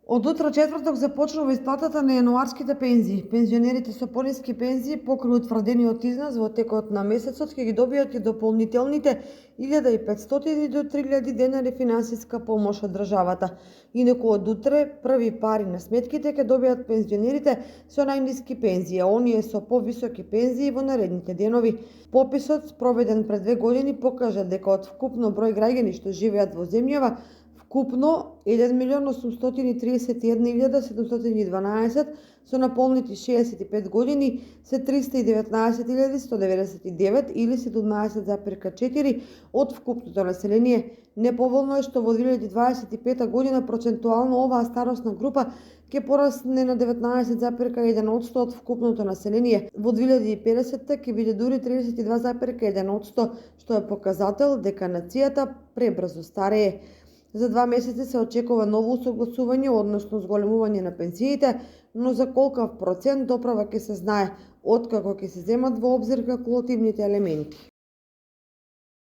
Од утре четврток започнува исплатата на јануарските пензии. Пензионерите со пониски пензии покрај утврдениот износ во текот на месецот ќе ги добијат и дополнителните 1500 до 3000 денари финансиска помош од државата. Инаку од утре први пари на сметките ќе добијат пензионерите со најниски пензии, а оние со повисоки пензии во наредните денови. Пописот спроведен пред 2 години покажа дека од вкупно број граѓани што живеат во земјава, вкупно 1.831.712 со наполнети 65 години се 319.199 или 17,4% од вкупното население. Неповолно е што во 2025 година процентуално оваа старосна група ќе порасне на 19,1% од вкупното население. Во 2050 ќе биде дури 32,1%, што е показател дека нацијата пребрзо старее. За 2 месеци се очекува ново усогласување, односно зголемување на пензиите, но за колкав процент доправа ќе се знае, откако ќе се земат во обзир калкулативните елементи.